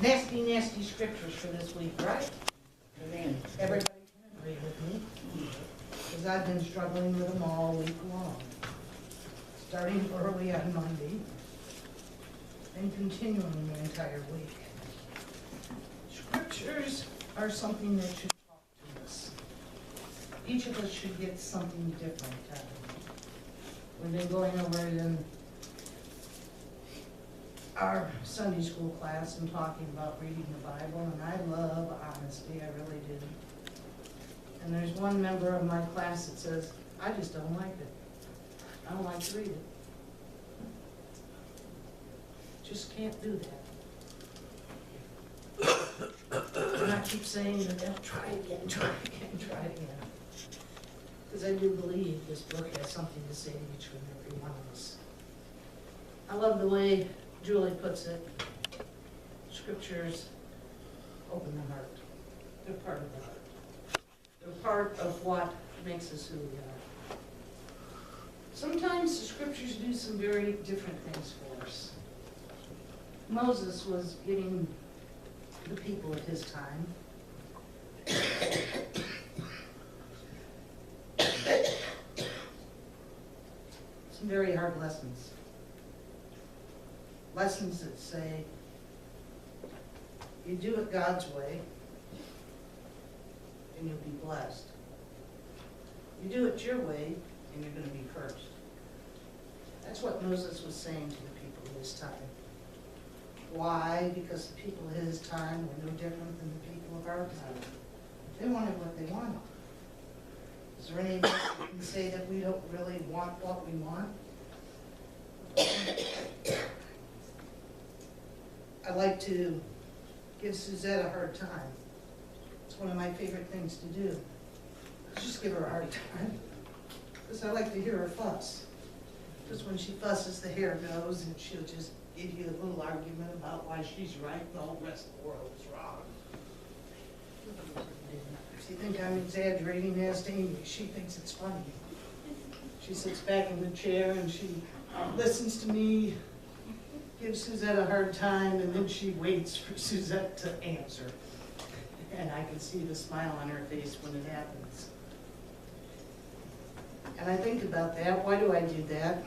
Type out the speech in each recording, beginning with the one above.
Nasty, nasty scriptures for this week, right? Amen. Everybody can agree with me, because I've been struggling with them all week long. Starting early on Monday, and continuing the entire week. Scriptures are something that should talk to us. Each of us should get something different out of it. We've been going over it in our Sunday school class and talking about reading the Bible, and I love honesty, I really do. And there's one member of my class that says, I just don't like it. I don't like to read it. Just can't do that. And I keep saying to them, try again, try again, try again. Because I do believe this book has something to say to each and every one of us. I love the way Julie puts it. Scriptures open the heart. They're part of the heart. They're part of what makes us who we are. Sometimes the scriptures do some very different things for us. Moses was giving the people of his time some very hard lessons. Lessons that say, you do it God's way, and you'll be blessed. You do it your way, and you're going to be cursed. That's what Moses was saying to the people of his time. Why? Because the people of his time were no different than the people of our time. They wanted what they wanted. Is there any of us that can say that we don't really want what we want? I like to give Suzette a hard time. It's one of my favorite things to do. Just give her a hard time. Because I like to hear her fuss. Because when she fusses, the hair goes, and she'll just give you a little argument about why she's right and all the rest of the world is wrong. If you think I'm exaggerating, ask Amy. She thinks it's funny. She sits back in the chair and she listens to me, gives Suzette a hard time, and then she waits for Suzette to answer. And I can see the smile on her face when it happens. And I think about that. Why do I do that?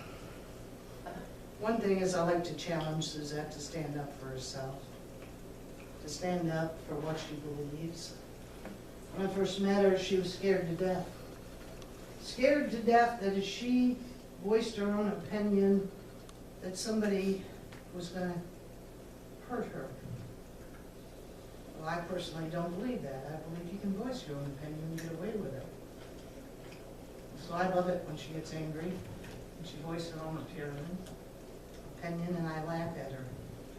One thing is I like to challenge Suzette to stand up for herself, to stand up for what she believes. When I first met her, she was scared to death. Scared to death that if she voiced her own opinion, that somebody was going to hurt her. Well, I personally don't believe that. I believe you can voice your own opinion and get away with it. So I love it when she gets angry and she voices her own opinion, and I laugh at her,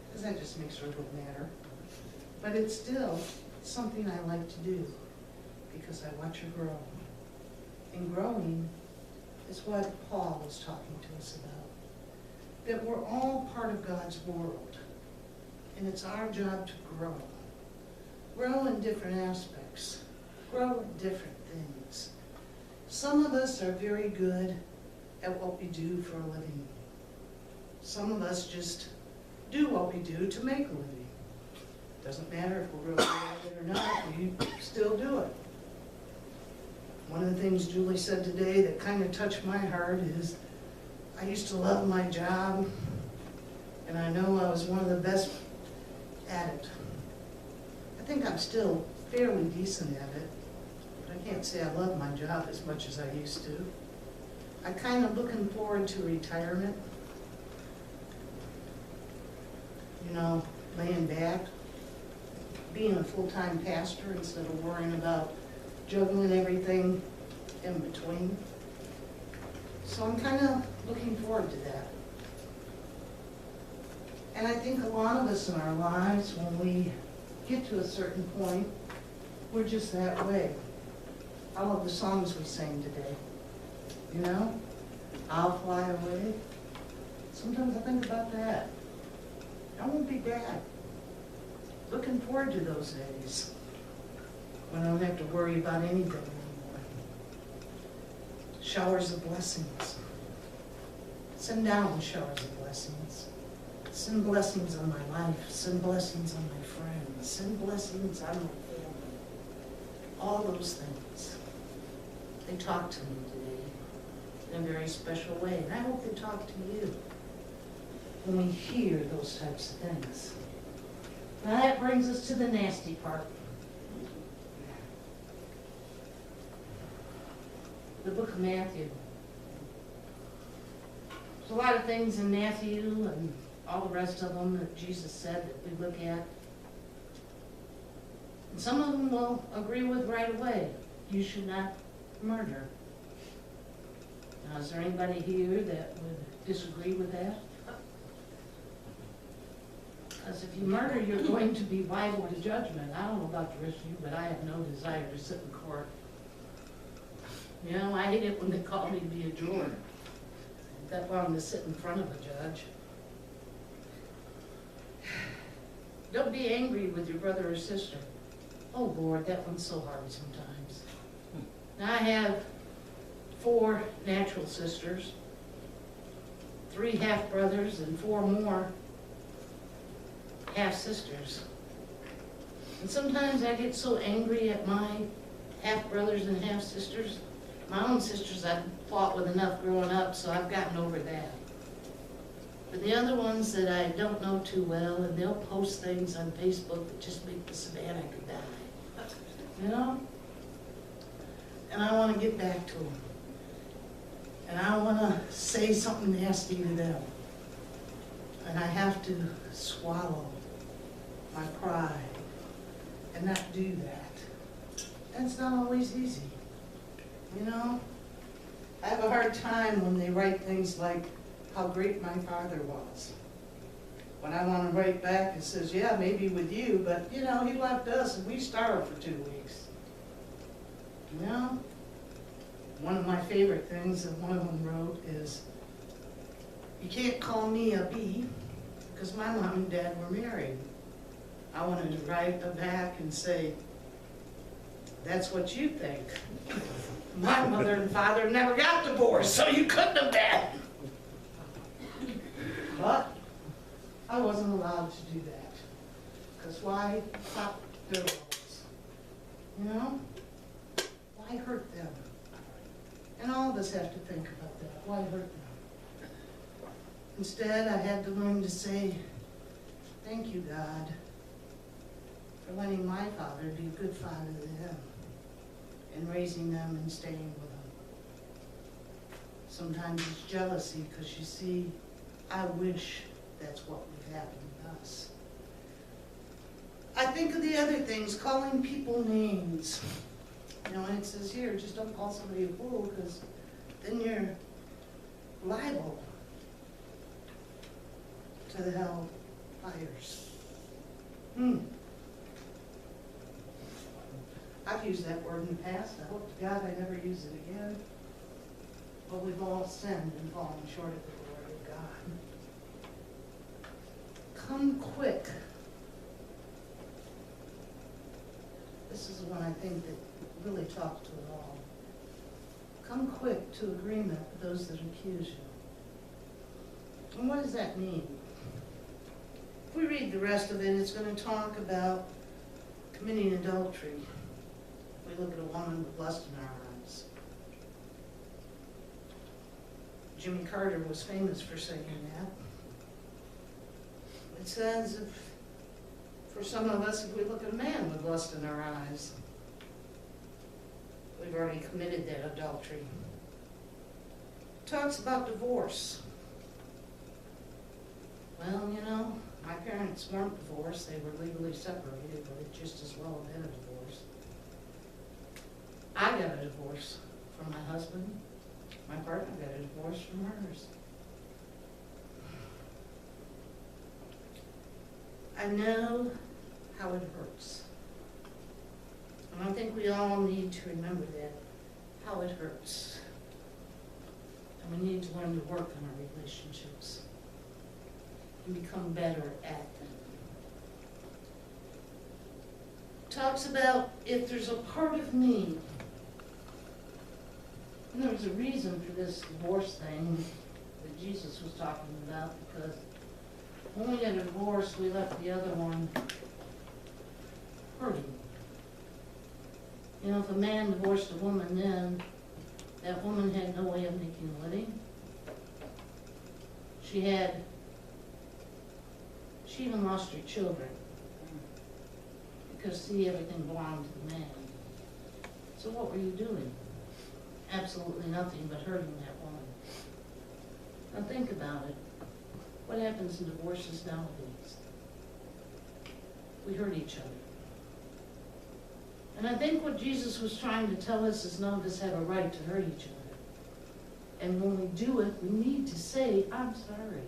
because that just makes her look madder. But it's still something I like to do, because I watch her grow. And growing is what Paul was talking to us about. That we're all part of God's world, and it's our job to grow. Grow in different aspects. Grow in different things. Some of us are very good at what we do for a living. Some of us just do what we do to make a living. Doesn't matter if we're really good at it or not, we still do it. One of the things Julie said today that kind of touched my heart is, I used to love my job, and I know I was one of the best at it. I think I'm still fairly decent at it, but I can't say I love my job as much as I used to. I'm kind of looking forward to retirement. You know, laying back, being a full-time pastor instead of worrying about juggling everything in between. So I'm kind of looking forward to that. And I think a lot of us in our lives, when we get to a certain point, we're just that way. I love the songs we sang today. You know, I'll fly away. Sometimes I think about that. That won't be bad. Looking forward to those days when I don't have to worry about anything anymore. Showers of blessings. Send down showers of blessings. Send blessings on my life. Send blessings on my friends. Send blessings on my family. All those things. They talk to me today in a very special way. And I hope they talk to you when we hear those types of things. Now that brings us to the nasty part. The book of Matthew. There's a lot of things in Matthew and all the rest of them that Jesus said that we look at. And some of them we'll agree with right away. You should not murder. Now, is there anybody here that would disagree with that? Because if you murder, you're going to be liable to judgment. I don't know about the rest of you, but I have no desire to sit in court. You know, I hate it when they call me to be a juror. That long to sit in front of a judge. Don't be angry with your brother or sister. Oh Lord, that one's so hard sometimes. Now I have 4 natural sisters, 3 half-brothers, and 4 more half-sisters. And sometimes I get so angry at my half-brothers and half-sisters. My own sisters I've fought with enough growing up, so I've gotten over that. But the other ones that I don't know too well, and they'll post things on Facebook that just make the Savannah could die. You know? And I want to get back to them. And I want to say something nasty to them. And I have to swallow my pride and not do that. And it's not always easy. You know, I have a hard time when they write things like how great my father was. When I want to write back, it says, yeah, maybe with you, but you know, he left us and we starved for 2 weeks. You know, one of my favorite things that one of them wrote is, you can't call me a bee because my mom and dad were married. I wanted to write back and say, that's what you think. My mother and father never got divorced, so you couldn't have been. But I wasn't allowed to do that. Because why pop their roles? You know? Why hurt them? And all of us have to think about that. Why hurt them? Instead, I had to learn to say, thank you, God, for letting my father be a good father to them, and raising them and staying with them. Sometimes it's jealousy, because you see, I wish that's what would happen with us. I think of the other things, calling people names. You know, and it says here, just don't call somebody a fool, because then you're liable to the hell fires. I've used that word in the past. I hope to God I never use it again. But we've all sinned and fallen short of the glory of God. Come quick. This is the one I think that really talks to it all. Come quick to agreement with those that accuse you. And what does that mean? If we read the rest of it, it's going to talk about committing adultery. We look at a woman with lust in our eyes. Jimmy Carter was famous for saying that. It says, for some of us, if we look at a man with lust in our eyes, we've already committed that adultery. It talks about divorce. Well, you know, my parents weren't divorced. They were legally separated, but it just as well have been a divorce. I got a divorce from my husband. My partner got a divorce from hers. I know how it hurts. And I think we all need to remember that, how it hurts. And we need to learn to work on our relationships and become better at them. It talks about if there's a part of me. And there was a reason for this divorce thing that Jesus was talking about, because when we got a divorce, we left the other one hurting. You know, if a man divorced a woman then, that woman had no way of making a living. She even lost her children. Because, see, everything belonged to the man. So what were you doing? Absolutely nothing but hurting that woman. Now think about it. What happens in divorces nowadays? We hurt each other. And I think what Jesus was trying to tell us is none of us have a right to hurt each other. And when we do it, we need to say, I'm sorry.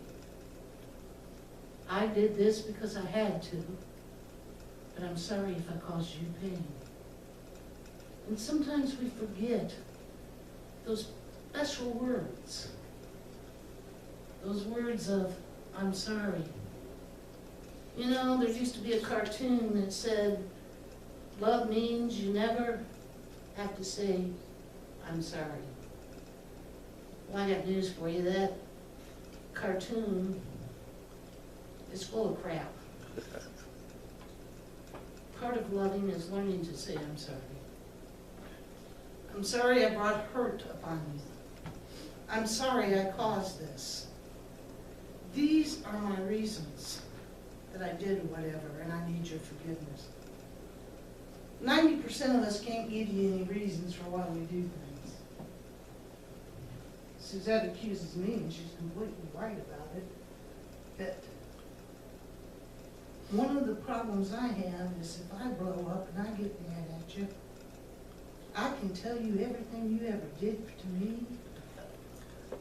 I did this because I had to, but I'm sorry if I caused you pain. And sometimes we forget those special words. Those words of, I'm sorry. You know, there used to be a cartoon that said, love means you never have to say, I'm sorry. Well, I got news for you. That cartoon is full of crap. Part of loving is learning to say, I'm sorry. I'm sorry I brought hurt upon you. I'm sorry I caused this. These are my reasons that I did whatever, and I need your forgiveness. 90% of us can't give you any reasons for why we do things. Suzette accuses me, and she's completely right about it, that one of the problems I have is if I blow up and I get mad at you, I can tell you everything you ever did to me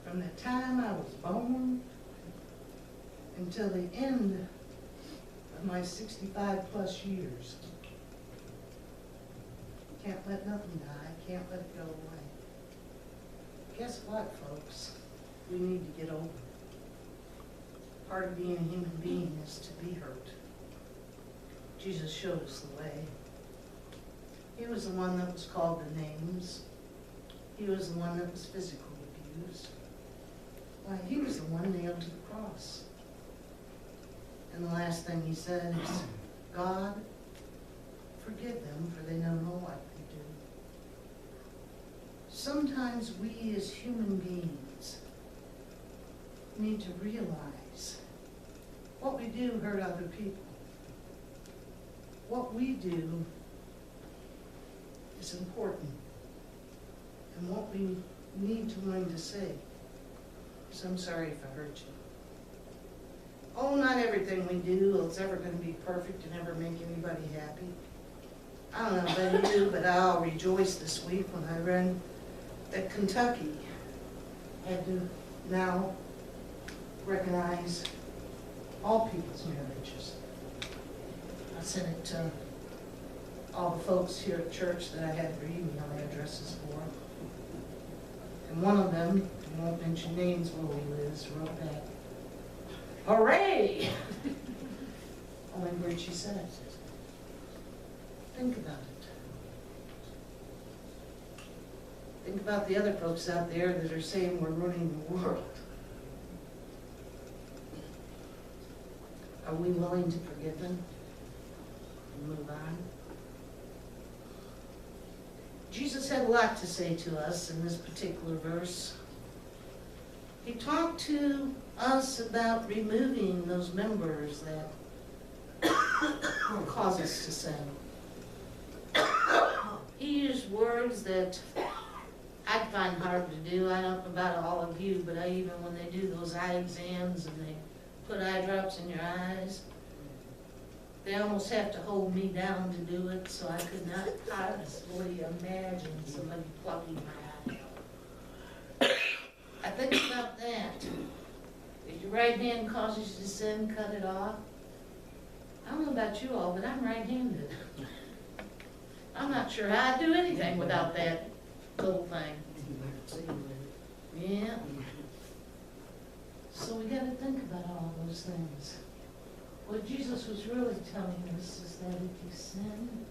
from the time I was born until the end of my 65 plus years. Can't let nothing die, can't let it go away. Guess what, folks? We need to get over it. Part of being a human being is to be hurt. Jesus showed us the way. He was the one that was called the names. He was the one that was physically abused. Why, he was the one nailed to the cross. And the last thing he said is, God, forgive them, for they know not what they do. Sometimes we as human beings need to realize what we do hurt other people. What we do is important. And what we need to learn to say is, I'm sorry if I hurt you. Oh, not everything we do is ever going to be perfect and ever make anybody happy. I don't know about you, but I'll rejoice this week when I read that Kentucky had to now recognize all people's marriages. I sent it to all the folks here at church that I had their email addresses for. And one of them, I won't mention names where we live, wrote back, hooray! Only word she said. Think about it. Think about the other folks out there that are saying we're ruining the world. Are we willing to forgive them and move on? Jesus had a lot to say to us in this particular verse. He talked to us about removing those members that cause us to sin. He used words that I find hard to do. I don't know about all of you, but even when they do those eye exams and they put eye drops in your eyes, they almost have to hold me down to do it, so I could not possibly imagine somebody plucking my eye out. I think about that. If your right hand causes you to sin, cut it off. I don't know about you all, but I'm right-handed. I'm not sure how I'd do anything without that little thing. Yeah. So we got to think about all those things. What Jesus was really telling us is that if you sin,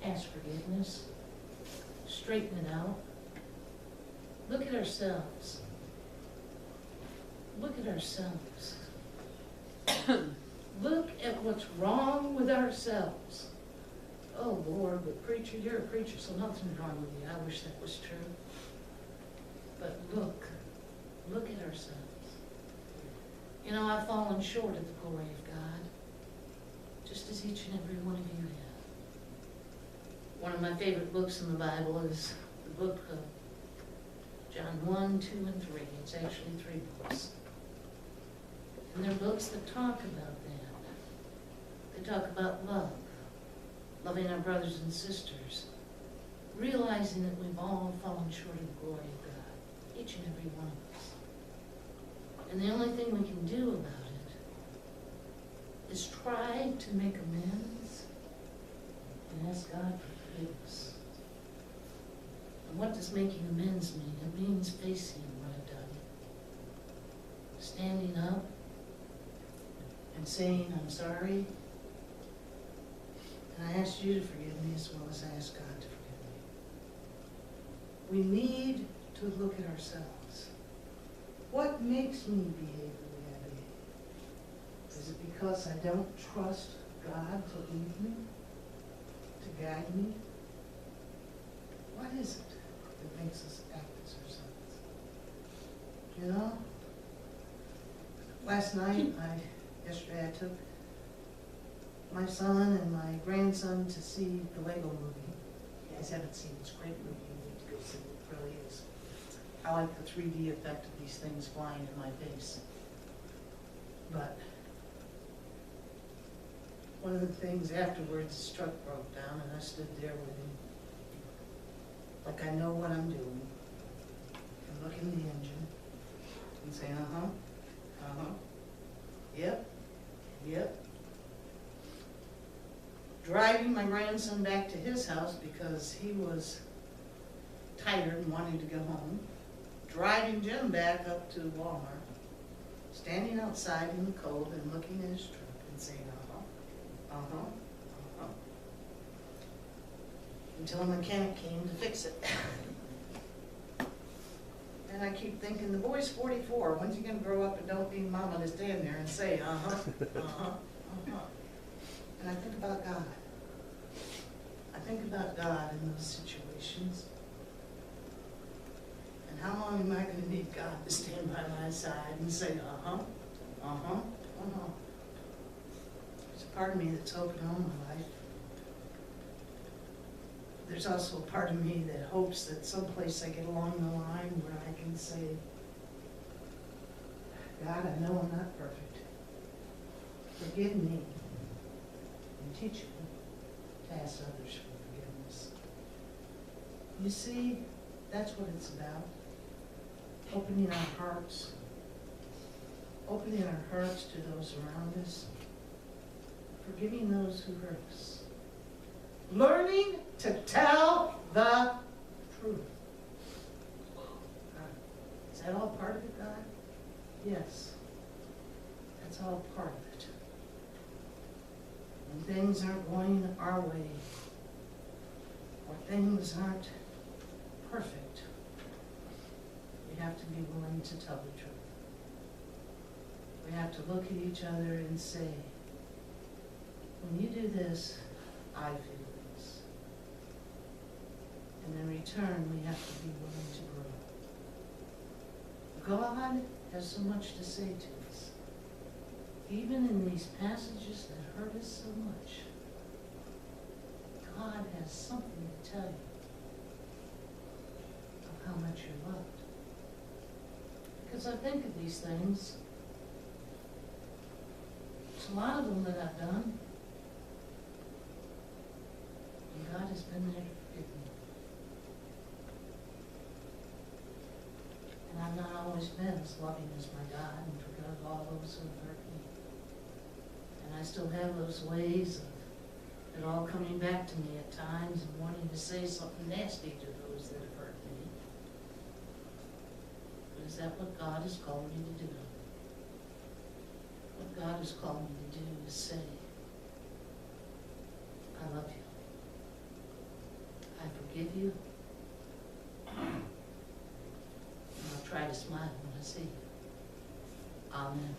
ask forgiveness, straighten it out. Look at ourselves. Look at ourselves. Look at what's wrong with ourselves. Oh, Lord, but preacher, you're a preacher, so nothing's wrong with you. I wish that was true. But look at ourselves. You know, I've fallen short of the glory of God, just as each and every one of you have. One of my favorite books in the Bible is the book of John 1, 2, and 3. It's actually 3 books. And they're books that talk about that. They talk about love, loving our brothers and sisters, realizing that we've all fallen short of the glory of God, each and every one of us. And the only thing we can do about it is try to make amends and ask God for forgiveness. And what does making amends mean? It means facing what I've done, standing up and saying, I'm sorry, and I ask you to forgive me as well as I ask God to forgive me. We need to look at ourselves. What makes me behave the way I behave? Is it because I don't trust God to lead me, to guide me? What is it that makes us act as ourselves? You know? Yesterday I took my son and my grandson to see the Lego movie. You guys haven't seen it. It's a great movie. You need to go see it. It really is. I like the 3D effect of these things flying in my face. But one of the things afterwards, his truck broke down and I stood there with him. Like I know what I'm doing. And look in the engine and say, yep. Driving my grandson back to his house because he was tired and wanted to go home. Driving Jim back up to Walmart. Standing outside in the cold and looking at his truck and saying, until a mechanic came to fix it. And I keep thinking, the boy's 44. When's he going to grow up and don't need mama to stand there and say, And I think about God. I think about God in those situations. And how long am I going to need God to stand by my side and say, There's a part of me that's hoping all my life. There's also a part of me that hopes that someplace I get along the line where I can say, God, I know I'm not perfect. Forgive me and teach me to ask others for forgiveness. You see, that's what it's about. Opening our hearts. Opening our hearts to those around us. Forgiving those who hurt us. Learning to tell the truth. Is that all part of it, God? Yes. That's all part of it. When things aren't going our way, or things aren't perfect, we have to be willing to tell the truth. We have to look at each other and say, when you do this, I feel this. And in return, we have to be willing to grow. God has so much to say to us. Even in these passages that hurt us so much, God has something to tell you of how much you're loved. Because I think of these things, there's a lot of them that I've done, and God has been there to forgive me. And I've not always been as loving as my God and forgive all those who have hurt me. And I still have those ways of it all coming back to me at times and wanting to say something nasty to those that have hurt me. But is that what God has called me to do? What God has called me to do is say, I love you. I forgive you. And I'll try to smile when I see you. Amen.